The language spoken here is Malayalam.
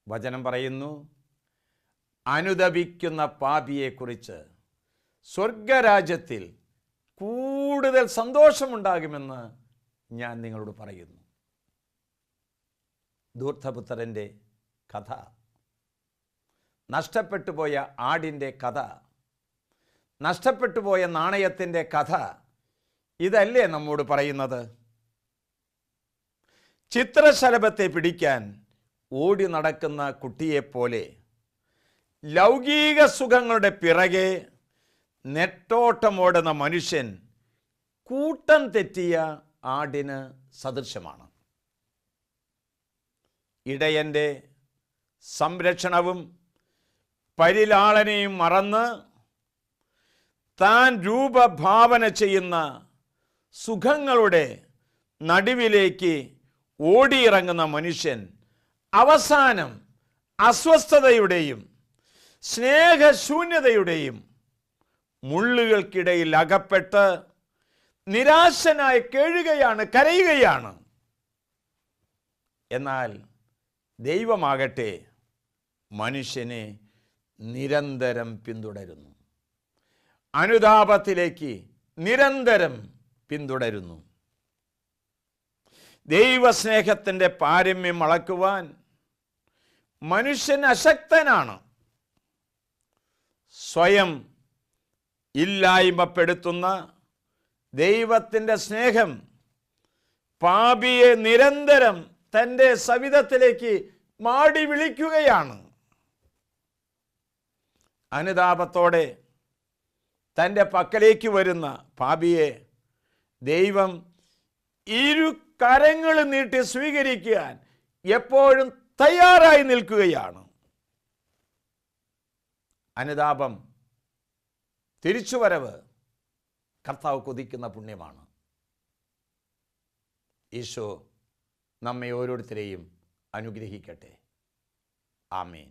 വചനം പറയുന്നു, അനുതപിക്കുന്ന പാപിയെക്കുറിച്ച് സ്വർഗരാജ്യത്തിൽ കൂടുതൽ സന്തോഷമുണ്ടാകുമെന്ന് ഞാൻ നിങ്ങളോട് പറയുന്നു. ധൂർത്തപുത്രൻ്റെ കഥ, നഷ്ടപ്പെട്ടുപോയ ആടിൻ്റെ കഥ, നഷ്ടപ്പെട്ടുപോയ നാണയത്തിൻ്റെ കഥ, ഇതല്ലേ നമ്മോട് പറയുന്നത്? ചിത്രശലഭത്തെ പിടിക്കാൻ ഓടി നടക്കുന്ന കുട്ടിയെപ്പോലെ ലൗകിക സുഖങ്ങളുടെ പിറകെ നെട്ടോട്ടമോടുന്ന മനുഷ്യൻ കൂട്ടം തെറ്റിയ ആടിന് സദൃശമാണ്. ഇടയൻ്റെ സംരക്ഷണവും പരിലാളനയും മറന്ന് താൻ രൂപഭാവന ചെയ്യുന്ന സുഖങ്ങളുടെ നടുവിലേക്ക് ഓടിയിറങ്ങുന്ന മനുഷ്യൻ അവസാനം അസ്വസ്ഥതയുടെയും സ്നേഹശൂന്യതയുടെയും മുള്ളുകൾക്കിടയിൽ അകപ്പെട്ട് നിരാശനായി കരയുകയാണ്. എന്നാൽ ദൈവമാകട്ടെ മനുഷ്യനെ നിരന്തരം പിന്തുടരുന്നു, അനുതാപത്തിലേക്ക് നിരന്തരം പിന്തുടരുന്നു. ദൈവസ്നേഹത്തിൻ്റെ പാരമ്യം അളക്കുവാൻ മനുഷ്യൻ അശക്തനാണ്. സ്വയം ഇല്ലായ്മപ്പെടുത്തുന്ന ദൈവത്തിൻ്റെ സ്നേഹം പാപിയെ നിരന്തരം തൻ്റെ സവിധത്തിലേക്ക് മാടി വിളിക്കുകയാണ്. അനുതാപത്തോടെ തൻ്റെ പക്കലേക്ക് വരുന്ന പാപിയെ ദൈവം ഇരു കരങ്ങളും നീട്ടി സ്വീകരിക്കാൻ എപ്പോഴും തയ്യാറായി നിൽക്കുകയാണ്. അനുതാപം, തിരിച്ചുവരവ് കർത്താവ് കൊതിക്കുന്ന പുണ്യമാണ്. ഈശോ നമ്മെ ഓരോരുത്തരെയും അനുഗ്രഹിക്കട്ടെ. ആമേൻ.